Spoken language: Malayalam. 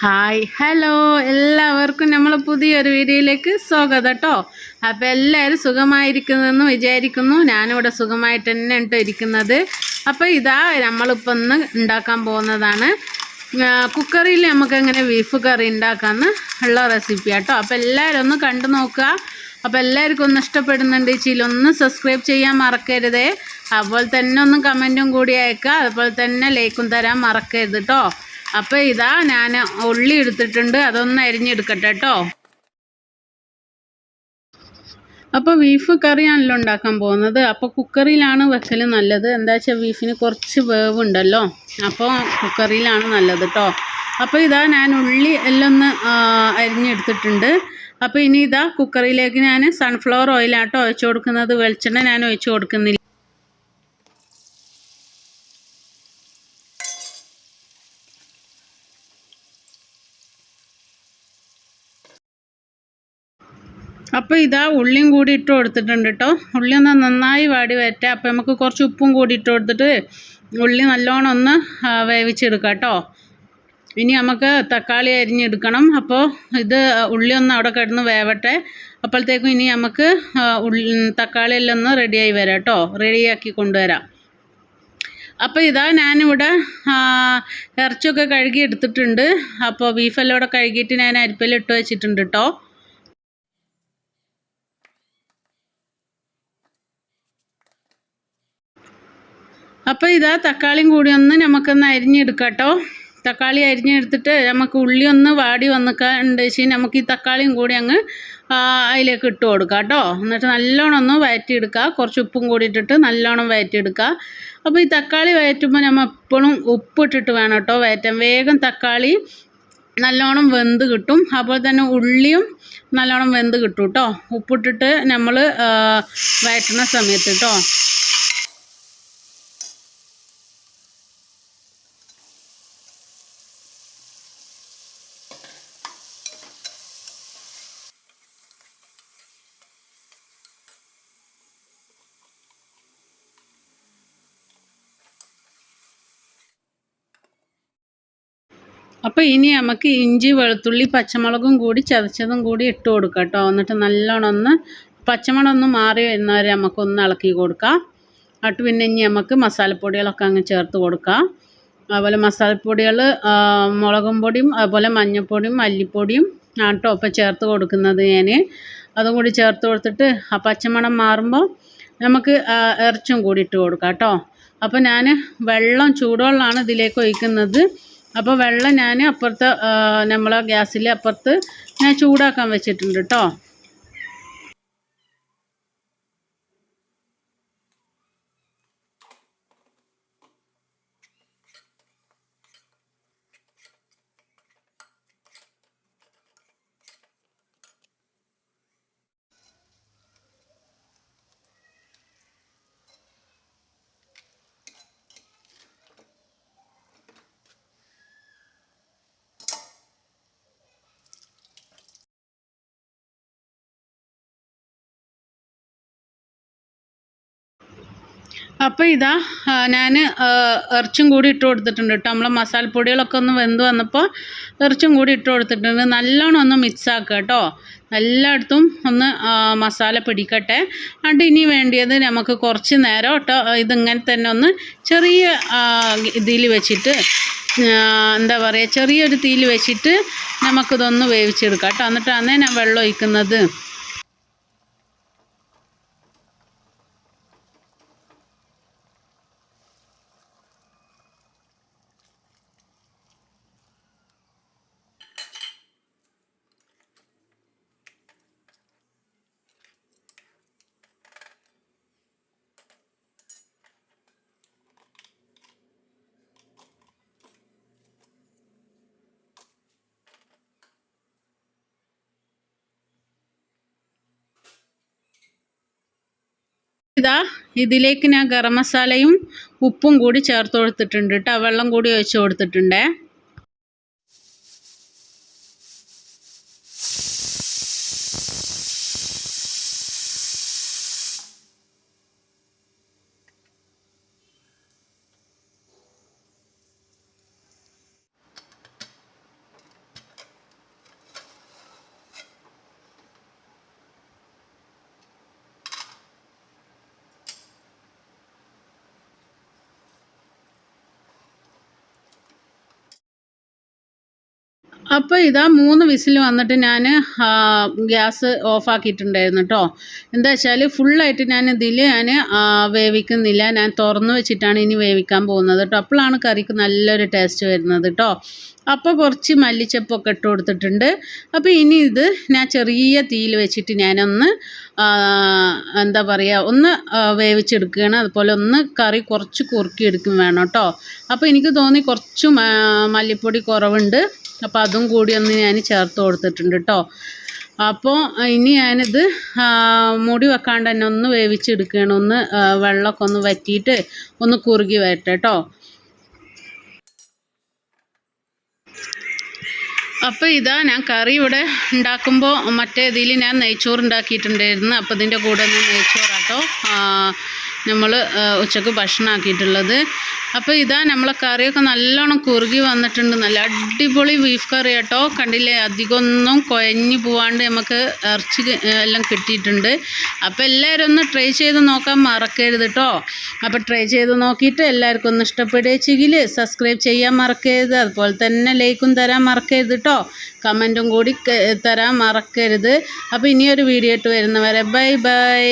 ഹായ് ഹലോ എല്ലാവർക്കും നമ്മളെ പുതിയൊരു വീഡിയോയിലേക്ക് സ്വാഗതം കേട്ടോ. അപ്പോൾ എല്ലാവരും സുഖമായിരിക്കുന്നതെന്ന് വിചാരിക്കുന്നു. ഞാനിവിടെ സുഖമായിട്ട് തന്നെ കേട്ടോ ഇരിക്കുന്നത്. അപ്പോൾ ഇതാ നമ്മളിപ്പോൾ ഒന്ന് ഉണ്ടാക്കാൻ പോകുന്നതാണ് കുക്കറിൽ നമുക്ക് എങ്ങനെ ബീഫ് കറി ഉണ്ടാക്കാമെന്ന് ഉള്ള റെസിപ്പി കേട്ടോ. അപ്പോൾ എല്ലാവരും ഒന്ന് കണ്ടു നോക്കുക. അപ്പോൾ എല്ലാവർക്കും ഒന്ന് ഇഷ്ടപ്പെടുന്നുണ്ട് ഒന്ന് സബ്സ്ക്രൈബ് ചെയ്യാൻ മറക്കരുതേ. അതുപോലെ തന്നെ ഒന്ന് കമൻറ്റും കൂടി അയക്കുക. അതുപോലെ തന്നെ ലൈക്കും തരാൻ മറക്കരുത് കേട്ടോ. അപ്പോൾ ഇതാ ഞാൻ ഉള്ളി എടുത്തിട്ടുണ്ട്, അതൊന്ന് അരിഞ്ഞെടുക്കട്ടെ കേട്ടോ. അപ്പോൾ ബീഫ് കറിയാണല്ലോ ഉണ്ടാക്കാൻ പോകുന്നത്. അപ്പോൾ കുക്കറിലാണ് വെക്കൽ നല്ലത്. എന്താ വെച്ചാൽ ബീഫിന് കുറച്ച് വേവുണ്ടല്ലോ, അപ്പോൾ കുക്കറിലാണ് നല്ലത് കേട്ടോ. അപ്പോൾ ഇതാ ഞാൻ ഉള്ളി എല്ലാം ഒന്ന് അരിഞ്ഞെടുത്തിട്ടുണ്ട്. അപ്പോൾ ഇനി ഇതാ കുക്കറിലേക്ക് ഞാൻ സൺഫ്ലവർ ഓയിലാട്ടോ ഒഴിച്ചു കൊടുക്കുന്നത്. വെളിച്ചെണ്ണ ഞാൻ ഒഴിച്ചു കൊടുക്കുന്നില്ല. അപ്പോൾ ഇതാ ഉള്ളിയും കൂടി ഇട്ട് കൊടുത്തിട്ടുണ്ട് കേട്ടോ. ഉള്ളി ഒന്ന് നന്നായി വാടി വരട്ടെ. അപ്പോൾ നമുക്ക് കുറച്ച് ഉപ്പും കൂടി ഇട്ട് കൊടുത്തിട്ട് ഉള്ളി നല്ലോണം ഒന്ന് വേവിച്ചെടുക്കാം കേട്ടോ. ഇനി നമുക്ക് തക്കാളി അരിഞ്ഞെടുക്കണം. അപ്പോൾ ഇത് ഉള്ളി ഒന്ന് അവിടെ കിടന്ന് വേവട്ടെ. അപ്പോഴത്തേക്കും ഇനി നമുക്ക് തക്കാളി എല്ലാം ഒന്ന് റെഡിയായി വരാം കേട്ടോ, റെഡിയാക്കി കൊണ്ടുവരാം. അപ്പോൾ ഇതാ ഞാനിവിടെ ഇറച്ചിയൊക്കെ കഴുകി എടുത്തിട്ടുണ്ട്. അപ്പോൾ ബീഫെല്ലാം ഇവിടെ കഴുകിയിട്ട് ഞാൻ അരിപ്പയിലിട്ട് വെച്ചിട്ടുണ്ട് കേട്ടോ. അപ്പോൾ ഇതാ തക്കാളിയും കൂടി ഒന്ന് നമുക്കൊന്ന് അരിഞ്ഞെടുക്കാം കേട്ടോ. തക്കാളി അരിഞ്ഞെടുത്തിട്ട് നമുക്ക് ഉള്ളി ഒന്ന് വാടി വന്നിട്ടുണ്ട് വെച്ചാൽ നമുക്ക് ഈ തക്കാളിയും കൂടി അങ്ങ് അതിലേക്ക് ഇട്ട് കൊടുക്കാം കേട്ടോ. എന്നിട്ട് നല്ലോണം ഒന്ന് വഴറ്റിയെടുക്കുക. കുറച്ച് ഉപ്പും കൂടി ഇട്ടിട്ട് നല്ലോണം വഴറ്റിയെടുക്കുക. അപ്പോൾ ഈ തക്കാളി വഴറ്റുമ്പോൾ നമ്മൾ എപ്പോഴും ഉപ്പിട്ടിട്ട് വേണം കേട്ടോ വഴറ്റാൻ. വേഗം തക്കാളി നല്ലോണം വെന്ത് കിട്ടും. അതുപോലെ തന്നെ ഉള്ളിയും നല്ലോണം വെന്ത് കിട്ടും കേട്ടോ, ഉപ്പിട്ടിട്ട് നമ്മൾ വഴറ്റുന്ന സമയത്ത് കേട്ടോ. അപ്പോൾ ഇനി നമുക്ക് ഇഞ്ചി വെളുത്തുള്ളി പച്ചമുളകും കൂടി ചതച്ചതും കൂടി ഇട്ട് കൊടുക്കാം കേട്ടോ. എന്നിട്ട് നല്ലോണം ഒന്ന് പച്ചമുളക് ഒന്ന് മാറി വരുന്നവരെ നമുക്കൊന്ന് ഇളക്കി കൊടുക്കാം. എന്നിട്ട് പിന്നെ ഇനി നമുക്ക് മസാലപ്പൊടികളൊക്കെ അങ്ങ് ചേർത്ത് കൊടുക്കാം. അതുപോലെ മസാലപ്പൊടികൾ മുളകും പൊടിയും അതുപോലെ മഞ്ഞൾപ്പൊടിയും മല്ലിപ്പൊടിയും കേട്ടോ ഇപ്പോൾ ചേർത്ത് കൊടുക്കുന്നത് ഞാൻ. അതും കൂടി ചേർത്ത് കൊടുത്തിട്ട് ആ പച്ചമണം മാറുമ്പോൾ നമുക്ക് ഇറച്ചും കൂടി ഇട്ട് കൊടുക്കാം കേട്ടോ. അപ്പോൾ ഞാൻ ചൂടുവെള്ളമാണ് ഇതിലേക്ക് ഒഴിക്കുന്നത്. അപ്പോൾ വെള്ളം ഞാൻ അപ്പുറത്ത് നമ്മളെ ഗ്യാസിൽ അപ്പുറത്ത് ഞാൻ ചൂടാക്കാൻ വെച്ചിട്ടുണ്ട് കേട്ടോ. അപ്പോൾ ഇതാ ഞാൻ ഇറച്ചും കൂടി ഇട്ട് കൊടുത്തിട്ടുണ്ട് കേട്ടോ. നമ്മളെ മസാലപ്പൊടികളൊക്കെ ഒന്ന് വെന്ത് വന്നപ്പോൾ ഇറച്ചും കൂടി ഇട്ട് കൊടുത്തിട്ടുണ്ട്. നല്ലോണം ഒന്ന് മിക്സ് ആക്കുക കേട്ടോ. എല്ലായിടത്തും ഒന്ന് മസാല പിടിക്കട്ടെ. എന്നിട്ട് ഇനി വേണ്ടിയത് നമുക്ക് കുറച്ച് നേരം കേട്ടോ ഇതിങ്ങനെ തന്നെ ഒന്ന് ചെറിയ ഇതിൽ വെച്ചിട്ട് എന്താ പറയുക, ചെറിയൊരു തീയിൽ വെച്ചിട്ട് നമുക്കിതൊന്ന് വേവിച്ചെടുക്കാം കേട്ടോ. എന്നിട്ടാണ് ഞാൻ വെള്ളം ഒഴിക്കുന്നത്. ഇതാ ഇതിലേക്ക് ഞാൻ ഗരം മസാലയും ഉപ്പും കൂടി ചേർത്ത് കൊടുത്തിട്ടുണ്ട് കേട്ടോ. വെള്ളം കൂടി ഒഴിച്ച് കൊടുത്തിട്ടുണ്ട്. അപ്പോൾ ഇതാ 3 വിസിൽ വന്നിട്ട് ഞാൻ ഗ്യാസ് ഓഫാക്കിയിട്ടുണ്ടായിരുന്നു കേട്ടോ. എന്താ വെച്ചാൽ ഫുള്ളായിട്ട് ഞാൻ വേവിക്കുന്നില്ല, ഞാൻ തുറന്ന് വെച്ചിട്ടാണ് ഇനി വേവിക്കാൻ പോകുന്നത് കേട്ടോ. അപ്പോഴാണ് കറിക്ക് നല്ലൊരു ടേസ്റ്റ് വരുന്നത് കേട്ടോ. അപ്പോൾ കുറച്ച് മല്ലിച്ചപ്പൊക്കെ ഇട്ട് കൊടുത്തിട്ടുണ്ട്. അപ്പോൾ ഇനി ഇത് ഞാൻ ചെറിയ തീയിൽ വെച്ചിട്ട് ഞാനൊന്ന് എന്താ പറയുക ഒന്ന് വേവിച്ചെടുക്കുകയാണ്. അതുപോലെ ഒന്ന് കറി കുറച്ച് കുറുക്കിയെടുക്കും വേണം കേട്ടോ. അപ്പോൾ എനിക്ക് തോന്നി കുറച്ച് മല്ലിപ്പൊടി കുറവുണ്ട്, അപ്പോൾ അതും കൂടി ഒന്ന് ഞാൻ ചേർത്ത് കൊടുത്തിട്ടുണ്ട് കേട്ടോ. അപ്പോൾ ഇനി ഞാനിത് മൂടി വെക്കാണ്ട് തന്നെ ഒന്ന് വേവിച്ചെടുക്കുകയാണ്. ഒന്ന് വെള്ളമൊക്കെ ഒന്ന് വറ്റിയിട്ട് ഒന്ന് കുറുകി വരട്ടെ കേട്ടോ. അപ്പോൾ ഇതാ ഞാൻ കറി ഇവിടെ ഉണ്ടാക്കുമ്പോൾ മറ്റേ ഇതിൽ ഞാൻ നെയ്ച്ചോറ് ഉണ്ടാക്കിയിട്ടുണ്ടായിരുന്നു. അപ്പോൾ ഇതിൻ്റെ കൂടെ ഒന്ന് നെയ്ച്ചോറാട്ടോ നമ്മൾ ഉച്ചക്ക് ഭക്ഷണം ആക്കിയിട്ടുള്ളത്. അപ്പോൾ ഇതാ നമ്മളെ കറിയൊക്കെ നല്ലോണം കുറുകി വന്നിട്ടുണ്ട്. നല്ല അടിപൊളി ബീഫ് കറി കേട്ടോ. കണ്ടില്ലേ, അധികമൊന്നും കുഴഞ്ഞു പോവാണ്ട് നമുക്ക് ഇറച്ചി എല്ലാം കിട്ടിയിട്ടുണ്ട്. അപ്പോൾ എല്ലാവരും ഒന്ന് ട്രൈ ചെയ്ത് നോക്കാൻ മറക്കരുത് കേട്ടോ. അപ്പോൾ ട്രൈ ചെയ്ത് നോക്കിയിട്ട് എല്ലാവർക്കും ഒന്ന് ഇഷ്ടപ്പെടുകയെങ്കിൽ സബ്സ്ക്രൈബ് ചെയ്യാൻ മറക്കരുത്. അതുപോലെ തന്നെ ലൈക്കും തരാൻ മറക്കരുത് കേട്ടോ. കമൻറ്റും കൂടി തരാൻ മറക്കരുത്. അപ്പോൾ ഇനിയൊരു വീഡിയോ ആയിട്ട് വരുന്നവരെ ബൈ ബൈ.